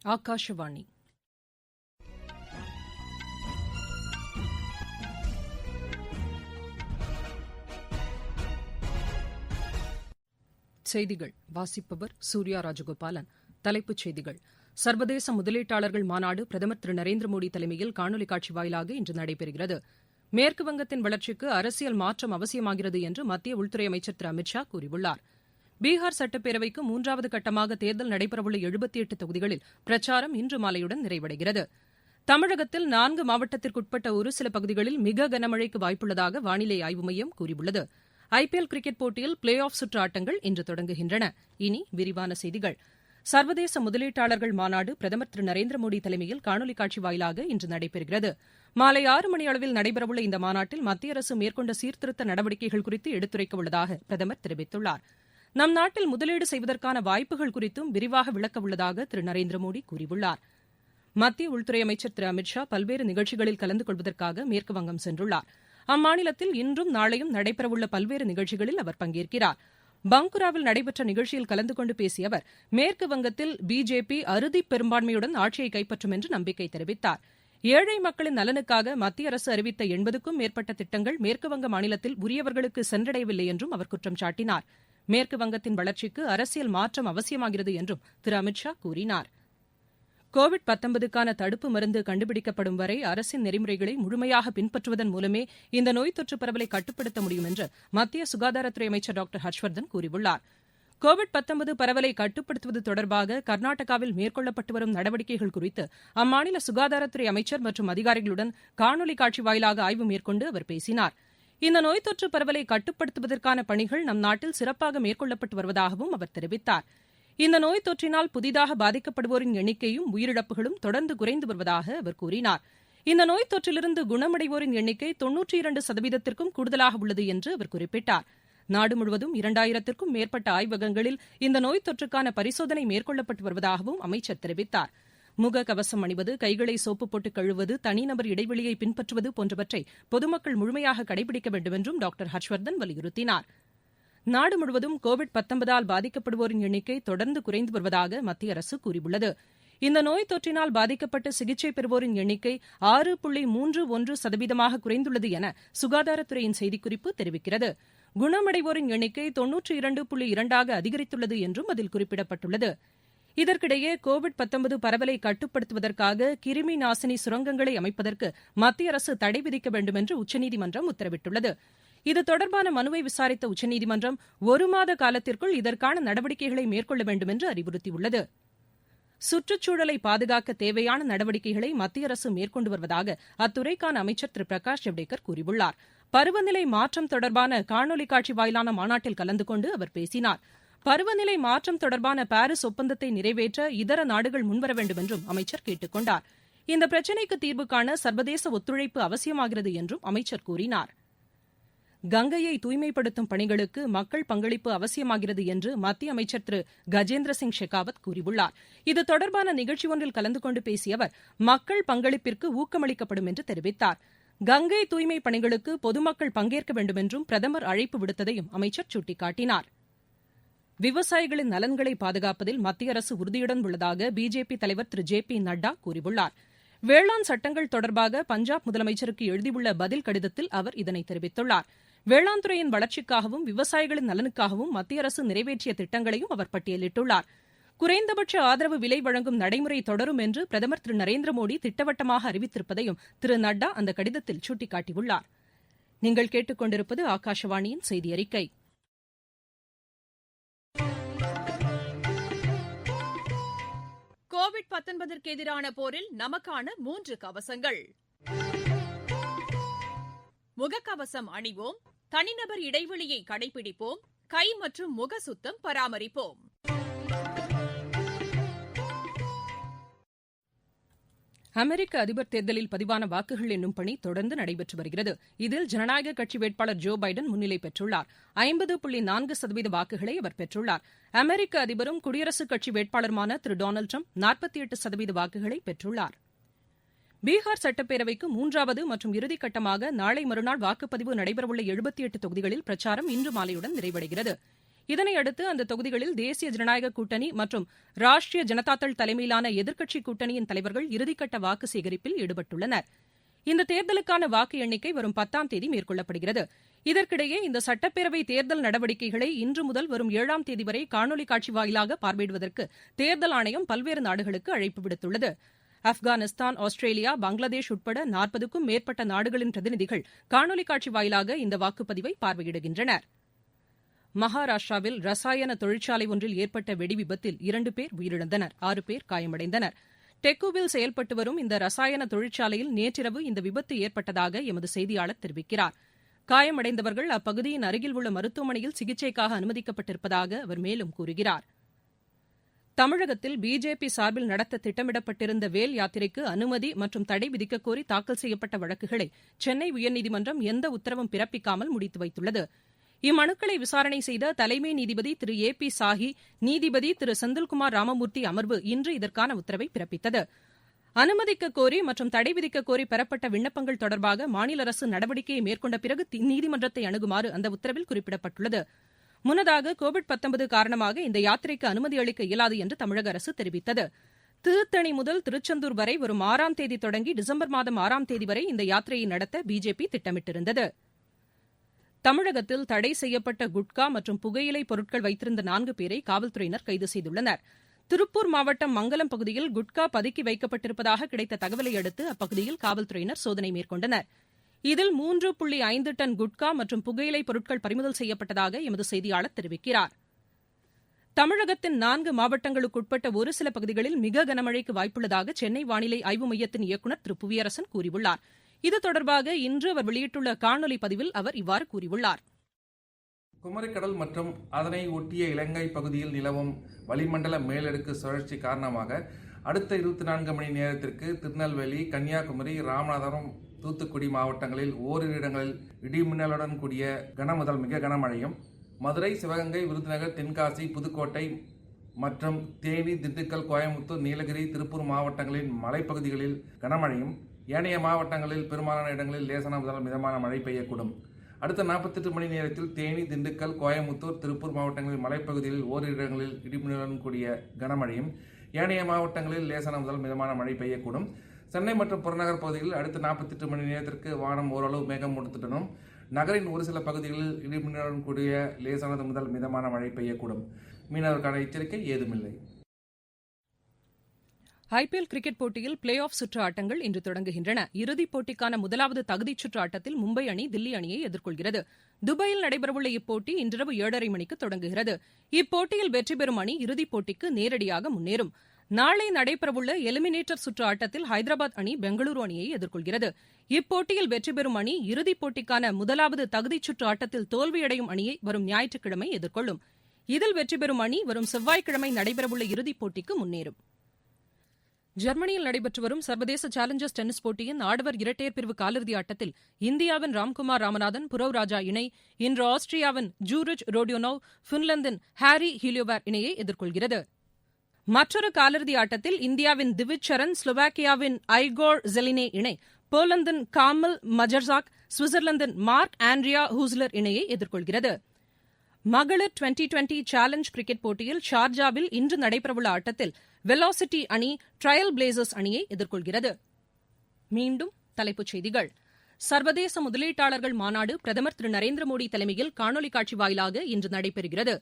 ஆகாஷவாணி. செய்திகள் வாசிப்பவர் சூர்யா ராஜகோபாலன். தலைப்புச் செய்திகள். சர்வதேச முதலீட்டாளர்கள் மாநாடு பிரதமர் திரு நரேந்திர மோடி தலைமையில் காணொலி காட்சி வாயிலாக இன்று நடைபெறுகிறது. மேற்குவங்கத்தின் வளர்ச்சிக்கு அரசியல் மாற்றம் அவசியமாகிறது என்று மத்திய உள்துறை அமைச்சர் திரு அமித் ஷா கூறியுள்ளார். பீகார் சட்டப்பேரவைக்கு மூன்றாவது கட்டமாக தேர்தல் நடைபெறவுள்ள 78 தொகுதிகளில் பிரச்சாரம் இன்று மாலையுடன் நிறைவடைகிறது. தமிழகத்தில் 4 மாவட்டத்திற்குட்பட்ட ஒரு சில பகுதிகளில் மிக கனமழைக்கு வாய்ப்புள்ளதாக வானிலை ஆய்வு மையம் கூறியுள்ளது. IPL கிரிக்கெட் போட்டியில் பிளே ஆஃப் சுற்று ஆட்டங்கள் இன்று தொடங்குகின்றன. இனி விரிவான செய்திகள். சர்வதேச முதலீட்டாளர்கள் மாநாடு பிரதமர் திரு நரேந்திர மோடி தலைமையில் காணொலி காட்சி வாயிலாக இன்று நடைபெறுகிறது. மாலை 6 மணி அளவில் நடைபெறவுள்ள இந்த மாநாட்டில் மத்திய அரசு மேற்கொண்ட சீர்திருத்த நடவடிக்கைகள் குறித்து எடுத்துரைக்க உள்ளதாக பிரதமர் தெரிவித்துள்ளார். நம் நாட்டில் முதலீடு செய்வதற்கான வாய்ப்புகள் குறித்தும் விரிவாக விளக்க உள்ளதாக திரு நரேந்திர மோடி கூறியுள்ளார். மத்திய உள்துறை அமைச்சர் திரு அமித் ஷா பல்வேறு நிகழ்ச்சிகளில் கலந்து கொள்வதற்காக மேற்குவங்கம் சென்றுள்ளார். அம்மாநிலத்தில் இன்றும் நாளையும் நடைபெறவுள்ள பல்வேறு நிகழ்ச்சிகளில் அவர் பங்கேற்கிறார். பங்குராவில் நடைபெற்ற நிகழ்ச்சியில் கலந்து கொண்டு பேசிய அவர் மேற்கு வங்கத்தில் பிஜேபி அறுதி பெரும்பான்மையுடன் ஆட்சியை கைப்பற்றும் என்று நம்பிக்கை தெரிவித்தார். ஏழை மக்களின் நலனுக்காக மத்திய அரசு அறிவித்த 80க்கும் மேற்பட்ட திட்டங்கள் மேற்குவங்க மாநிலத்தில் உரியவர்களுக்கு சென்றடையவில்லை என்றும் அவர் குற்றம் சாட்டினார். மேற்குவங்கத்தின் வளர்ச்சிக்கு அரசியல் மாற்றம் அவசியமாகிறது என்றும் திரு அமித் ஷா கூறினார். கோவிட்-19க்கான தடுப்பு மருந்து கண்டுபிடிக்கப்படும் வரை அரசின் நெறிமுறைகளை முழுமையாக பின்பற்றுவதன் மூலமே இந்த நோய் தொற்று பரவலை கட்டுப்படுத்த முடியும் என்று மத்திய சுகாதாரத்துறை அமைச்சர் டாக்டர் ஹர்ஷ்வர்தன் கூறியுள்ளார். கோவிட்-19 பரவலை கட்டுப்படுத்துவது தொடர்பாக கர்நாடகாவில் மேற்கொள்ளப்பட்டு வரும் நடவடிக்கைகள் குறித்து அம்மாநில சுகாதாரத்துறை அமைச்சர் மற்றும் அதிகாரிகளுடன் காணொலி காட்சி வாயிலாக ஆய்வு மேற்கொண்டு அவர் பேசினார். இந்த நோய் தொற்று பரவலை கட்டுப்படுத்துவதற்கான பணிகள் நம் நாட்டில் சிறப்பாக மேற்கொள்ளப்பட்டு வருவதாகவும் அவர் தெரிவித்தார். இந்த நோய் தொற்றினால் புதிதாக பாதிக்கப்படுவோரின் எண்ணிக்கையும் உயிரிழப்புகளும் தொடர்ந்து குறைந்து வருவதாக அவர் கூறினார். இந்த நோய் தொற்றிலிருந்து குணமடைவோரின் எண்ணிக்கை 92% கூடுதலாக உள்ளது என்று அவர் குறிப்பிட்டார். நாடு முழுவதும் 2000க்கும் மேற்பட்ட ஆய்வகங்களில் இந்த நோய் தொற்றுக்கான பரிசோதனை மேற்கொள்ளப்பட்டு வருவதாகவும் அமைச்சர் தெரிவித்தார். முகக்கவசம் அணிவது, கைகளை சோப்பு போட்டு கழுவுவது, தனிநபர் இடைவெளியை பின்பற்றுவது போன்றவற்றை பொதுமக்கள் முழுமையாக கடைபிடிக்க வேண்டும் என்றும் டாக்டர் ஹர்ஷ்வர்தன் வலியுறுத்தினார். நாடு முழுவதும் கோவிட்-19ஆல் பாதிக்கப்படுவோரின் எண்ணிக்கை தொடர்ந்து குறைந்து வருவதாக மத்திய அரசு கூறியுள்ளது. இந்த நோய் தொற்றினால் பாதிக்கப்பட்டு சிகிச்சை பெறுவோரின் எண்ணிக்கை 6.31% குறைந்துள்ளது என சுகாதாரத்துறையின் செய்திக்குறிப்பு தெரிவிக்கிறது. குணமடைவோரின் எண்ணிக்கை 92.2 அதிகரித்துள்ளது என்றும் அதில் குறிப்பிடப்பட்டுள்ளது. இதற்கிடையே கோவிட்-19 பரவலை கட்டுப்படுத்துவதற்காக கிருமி நாசினி சுரங்கங்களை அமைப்பதற்கு மத்திய அரசு தடை விதிக்க வேண்டும் என்று உச்சநீதிமன்றம் உத்தரவிட்டுள்ளது. இது தொடர்பான மனுவை விசாரித்த உச்சநீதிமன்றம் 1 மாத காலத்திற்குள் இதற்கான நடவடிக்கைகளை மேற்கொள்ள வேண்டும் என்று அறிவுறுத்தியுள்ளது. சுற்றுச்சூழலை பாதுகாக்க தேவையான நடவடிக்கைகளை மத்திய அரசு மேற்கொண்டு வருவதாக அத்துறைக்கான அமைச்சர் திரு பிரகாஷ் ஜவ்டேகர் கூறியுள்ளார். பருவநிலை மாற்றம் தொடர்பான காணொலி காட்சி வாயிலான மாநாட்டில் கலந்து கொண்டு அவர் பேசினார். பருவநிலை மாற்றம் தொடர்பான பாரிஸ் ஒப்பந்தத்தை நிறைவேற்ற இதர நாடுகள் முன்வர வேண்டும் என்றும் அமைச்சர் கேட்டுக் கொண்டார். இந்த பிரச்சினைக்கு தீர்வு காண சர்வதேச ஒத்துழைப்பு அவசியமாகிறது என்றும் அமைச்சர் கூறினார். கங்கையை தூய்மைப்படுத்தும் பணிகளுக்கு மக்கள் பங்களிப்பு அவசியமாகிறது என்று மத்திய அமைச்சர் திரு கஜேந்திர சிங் ஷெகாவத் கூறியுள்ளார். இது தொடர்பான நிகழ்ச்சி ஒன்றில் கலந்து கொண்டு பேசிய அவர் மக்கள் பங்களிப்பிற்கு ஊக்கமளிக்கப்படும் என்று தெரிவித்தார். கங்கை தூய்மை பணிகளுக்கு பொதுமக்கள் பங்கேற்க வேண்டும் என்றும் பிரதமர் அழைப்பு விடுத்ததையும் அமைச்சர் சுட்டிக்காட்டினார். விவசாயிகளின் நலன்களை பாதுகாப்பதில் மத்திய அரசு உறுதியுடன் உள்ளதாக பிஜேபி தலைவர் திரு ஜே பி நட்டா கூறியுள்ளார். வேளாண் சட்டங்கள் தொடர்பாக பஞ்சாப் முதலமைச்சருக்கு எழுதியுள்ள பதில் கடிதத்தில் அவர் இதனை தெரிவித்துள்ளார். வேளாண் துறையின் வளர்ச்சிக்காகவும் விவசாயிகளின் நலனுக்காகவும் மத்திய அரசு நிறைவேற்றிய திட்டங்களையும் அவர் பட்டியலிட்டுள்ளார். குறைந்தபட்ச ஆதரவு விலை வழங்கும் நடைமுறை தொடரும் என்று பிரதமர் திரு நரேந்திர மோடி திட்டவட்டமாக அறிவித்திருப்பதையும் திரு நட்டா அந்த கடிதத்தில் சுட்டிக்காட்டியுள்ளார். நீங்கள் கேட்டுக் கொண்டிருப்பது ஆகாஷவாணியின் செய்தி அறிக்கை. கோவிட்-19ற்கு எதிரான போரில் நமக்கான 3 கவசங்கள். முகக்கவசம் அணிவோம், தனிநபர் இடைவெளியை கடைபிடிப்போம், கை மற்றும் முக சுத்தம் பராமரிப்போம். அமெரிக்க அதிபர் தேர்தலில் பதிவான வாக்குகள் எண்ணும் பணி தொடர்ந்து நடைபெற்று வருகிறது. இதில் ஜனநாயக கட்சி வேட்பாளர் ஜோ பைடன் முன்னிலை பெற்றுள்ளார். 50.4% வாக்குகளை அவர் பெற்றுள்ளார். அமெரிக்க அதிபரும் குடியரசுக் கட்சி வேட்பாளருமான திரு டொனால்டு டிரம்ப் 48% வாக்குகளை பெற்றுள்ளார். பீகார் சட்டப்பேரவைக்கு 3வது மற்றும் இறுதிக்கட்டமாக நாளை மறுநாள் வாக்குப்பதிவு நடைபெறவுள்ள 78 தொகுதிகளில் பிரச்சாரம் இன்று மாலையுடன் நிறைவடைகிறது. இதனையடுத்து அந்த தொகுதிகளில் தேசிய ஜனநாயக கூட்டணி மற்றும் ராஷ்டிரிய ஜனதாதள் தலைமையிலான எதிர்க்கட்சி கூட்டணியின் தலைவர்கள் இறுதிக்கட்ட வாக்கு சேகரிப்பில் ஈடுபட்டுள்ளனர். இந்த தேர்தலுக்கான வாக்கு எண்ணிக்கை வரும் 10ஆம் தேதி மேற்கொள்ளப்படுகிறது. இதற்கிடையே இந்த சட்டப்பேரவை தேர்தல் நடவடிக்கைகளை இன்று முதல் வரும் 7ஆம் தேதி வரை காணொலி காட்சி வாயிலாக பார்வையிடுவதற்கு தேர்தல் ஆணையம் பல்வேறு நாடுகளுக்கு அழைப்பு விடுத்துள்ளது. ஆப்கானிஸ்தான், ஆஸ்திரேலியா, பங்களாதேஷ் உட்பட 40க்கும் மேற்பட்ட நாடுகளின் பிரதிநிதிகள் காணொலி காட்சி வாயிலாக இந்த வாக்குப்பதிவை பார்வையிடுகின்றனர். மகாராஷ்டிராவில் ரசாயன தொழிற்சாலை ஒன்றில் ஏற்பட்ட வெடிவிபத்தில் 2 பேர் உயிரிழந்தனர், 6 பேர் காயமடைந்தனர். டெக்குவில் செயல்பட்டு வரும் இந்த ரசாயன தொழிற்சாலையில் நேற்றிரவு இந்த விபத்து ஏற்பட்டதாக எமது செய்தியாளர் தெரிவிக்கிறார். காயமடைந்தவர்கள் அப்பகுதியின் அருகில் உள்ள மருத்துவமனையில் சிகிச்சைக்காக அனுமதிக்கப்பட்டிருப்பதாக அவர் மேலும் கூறுகிறார். தமிழகத்தில் பிஜேபி சார்பில் நடத்த திட்டமிடப்பட்டிருந்த வேல் யாத்திரைக்கு அனுமதி மற்றும் தடை விதிக்கக்கோரி தாக்கல் செய்யப்பட்ட வழக்குகளை சென்னை உயர்நீதிமன்றம் எந்த உத்தரவும் பிறப்பிக்காமல் முடித்து வைத்துள்ளது. இம்மனுக்களை விசாரணை செய்த தலைமை நீதிபதி திரு ஏ பி சாஹி, நீதிபதி திரு செந்தில்குமார் ராமமூர்த்தி அமர்வு இன்று இதற்கான உத்தரவை பிறப்பித்தது. அனுமதிக்க கோரி மற்றும் தடை விதிக்க கோரி பெறப்பட்ட விண்ணப்பங்கள் தொடர்பாக மாநில அரசு நடவடிக்கையை மேற்கொண்ட பிறகு நீதிமன்றத்தை அணுகுமாறு அந்த உத்தரவில் குறிப்பிடப்பட்டுள்ளது. முன்னதாக கோவிட்-19 காரணமாக இந்த யாத்திரைக்கு அனுமதி அளிக்க இயலாது என்று தமிழக அரசு தெரிவித்தது. திருத்தணி முதல் திருச்செந்தூர் வரை வரும் 6ஆம் தேதி தொடங்கி டிசம்பர் மாதம் 6ஆம் தேதி வரை இந்த யாத்திரையை நடத்த பிஜேபி திட்டமிட்டிருந்தது. தமிழகத்தில் தடை செய்யப்பட்ட குட்கா மற்றும் புகையிலை பொருட்கள் வைத்திருந்த 4 பேரை காவல்துறையினர் கைது செய்துள்ளனர். திருப்பூர் மாவட்டம் மங்கலம் பகுதியில் குட்கா பதுக்கி வைக்கப்பட்டிருப்பதாக கிடைத்த தகவலை அடுத்து அப்பகுதியில் காவல்துறையினர் சோதனை மேற்கொண்டனர். இதில் 3.5 டன் குட்கா மற்றும் புகையிலை பொருட்கள் பறிமுதல் செய்யப்பட்டதாக எமது செய்தியாளர் தெரிவிக்கிறார். தமிழகத்தின் 4 மாவட்டங்களுக்குட்பட்ட ஒரு சில பகுதிகளில் மிக கனமழைக்கு வாய்ப்புள்ளதாக சென்னை வானிலை ஆய்வு மையத்தின் இயக்குநர் திரு புவியரசன் கூறியுள்ளார். இது தொடர்பாக இன்று அவர் வெளியிட்டுள்ள காணொலி பதிவில் அவர் இவ்வாறு கூறியுள்ளார். குமரிக்கடல் மற்றும் அதனை ஒட்டிய இலங்கை பகுதியில் நிலவும் வளிமண்டல மேலடுக்கு சுழற்சி காரணமாக அடுத்த 24 மணி நேரத்திற்கு திருநெல்வேலி, கன்னியாகுமரி, ராமநாதபுரம், தூத்துக்குடி மாவட்டங்களில் ஓரிரு இடங்களில் இடிமின்னலுடன் கூடிய கன முதல் மிக கனமழையும், மதுரை, சிவகங்கை, விருதுநகர், தென்காசி, புதுக்கோட்டை மற்றும் தேனி, திண்டுக்கல், கோயம்புத்தூர், நீலகிரி, திருப்பூர் மாவட்டங்களின் மலைப்பகுதிகளில் கனமழையும், ஏனைய மாவட்டங்களில் பெரும்பாலான இடங்களில் லேசான முதல் மிதமான மழை பெய்யக்கூடும். அடுத்த 48 மணி நேரத்தில் தேனி, திண்டுக்கல், கோயம்புத்தூர், திருப்பூர் மாவட்டங்களின் மலைப்பகுதிகளில் ஓரிரு இடங்களில் இடிமின்னலுடன் கூடிய கனமழையும், ஏனைய மாவட்டங்களில் லேசான முதல் மிதமான மழை பெய்யக்கூடும். சென்னை மற்றும் புறநகர் பகுதிகளில் அடுத்த 48 மணி நேரத்திற்கு வானம் ஓரளவு மேகமூட்டத்துடனும், நகரின் ஒரு சில பகுதிகளில் இடிமின்னலுடன் கூடிய லேசானது முதல் மிதமான மழை பெய்யக்கூடும். மீனவருக்கான எச்சரிக்கை ஏதுமில்லை. ஐபிஎல் கிரிக்கெட் போட்டியில் பிளே ஆஃப் சுற்று ஆட்டங்கள் இன்று தொடங்குகின்றன. இறுதிப் போட்டிக்கான முதலாவது தகுதிச் சுற்று ஆட்டத்தில் மும்பை அணி தில்லி அணியை எதிர்கொள்கிறது. துபாயில் நடைபெறவுள்ள இப்போட்டி இன்றிரவு 7:30 மணிக்கு தொடங்குகிறது. இப்போட்டியில் வெற்றி பெறும் அணி இறுதிப் போட்டிக்கு நேரடியாக முன்னேறும். நாளை நடைபெறவுள்ள எலிமினேட்டர் சுற்று ஆட்டத்தில் ஹைதராபாத் அணி பெங்களூரு அணியை எதிர்கொள்கிறது. இப்போட்டியில் வெற்றி பெறும் அணி இறுதிப் போட்டிக்கான முதலாவது தகுதிச் சுற்று ஆட்டத்தில் தோல்வியடையும் அணியை வரும் ஞாயிற்றுக்கிழமை எதிர்கொள்ளும். இதில் வெற்றி பெறும் அணி வரும் செவ்வாய்க்கிழமை நடைபெறவுள்ள இறுதிப் போட்டிக்கு முன்னேறும். ஜெர்மனியில் நடைபெற்று வரும் சர்வதேச சேலஞ்சர்ஸ் டென்னிஸ் போட்டியின் ஆடவர் இரட்டையர் பிரிவு காலிறுதி ஆட்டத்தில் இந்தியாவின் ராம்குமார் ராமநாதன், புரவ் ராஜா இணை இன்று ஆஸ்திரியாவின் ஜூரிச் ரோடியோனோவ், பின்லாந்தின் ஹாரி ஹீலியோவேர் இணையை எதிர்கொள்கிறது. மற்றொரு காலிறுதி ஆட்டத்தில் இந்தியாவின் திவிஜ் சரண், ஸ்லோவாக்கியாவின் ஐகோர் ஜெலினே இணை போலந்தின் காமல் மஜர்சாக், சுவிட்சர்லாந்தின் மார்க் ஆண்ட்ரியா ஹூஸ்லர் இணையை எதிர்கொள்கிறது. மகளிர் 2020 சேலஞ்ச் கிரிக்கெட் போட்டியில் ஷார்ஜாவில் இன்று நடைபெறவுள்ள ஆட்டத்தில் வெலாசிட்டி அணி ட்ரையல் பிளேசர்ஸ் அணியை எதிர்கொள்கிறது. மீண்டும் தலைப்புச் செய்திகள். சர்வதேச முதலீட்டாளர்கள் மாநாடு பிரதமர் திரு நரேந்திர மோடி தலைமையில் காணொலி காட்சி வாயிலாக இன்று நடைபெறுகிறது.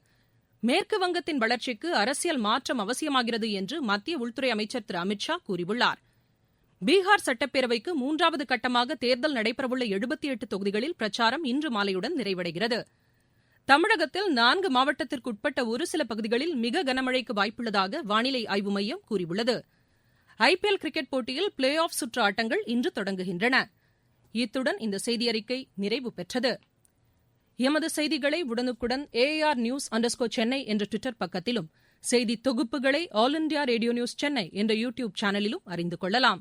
மேற்கு வங்கத்தின் வளர்ச்சிக்கு அரசியல் மாற்றம் அவசியமாகிறது என்று மத்திய உள்துறை அமைச்சர் திரு அமித் ஷா கூறியுள்ளார். பீகார் சட்டப்பேரவைக்கு 3வது கட்டமாக தேர்தல் நடைபெறவுள்ள 78 தொகுதிகளில் பிரச்சாரம் இன்று மாலையுடன் நிறைவடைகிறது. தமிழகத்தில் 4 மாவட்டத்திற்குட்பட்ட ஒரு சில பகுதிகளில் மிக கனமழைக்கு வாய்ப்புள்ளதாக வானிலை ஆய்வு மையம் கூறியுள்ளது. ஐபிஎல் கிரிக்கெட் போட்டியில் பிளே ஆஃப் சுற்று ஆட்டங்கள் இன்று தொடங்குகின்றன. இத்துடன் இந்த செய்தியறிக்கை நிறைவு பெற்றது. எமது செய்திகளை உடனுக்குடன் AR_News_Chennai என்ற ட்விட்டர் பக்கத்திலும், செய்தி தொகுப்புகளை all India radio news Chennai என்ற யூடியூப் சேனலிலும் அறிந்து கொள்ளலாம்.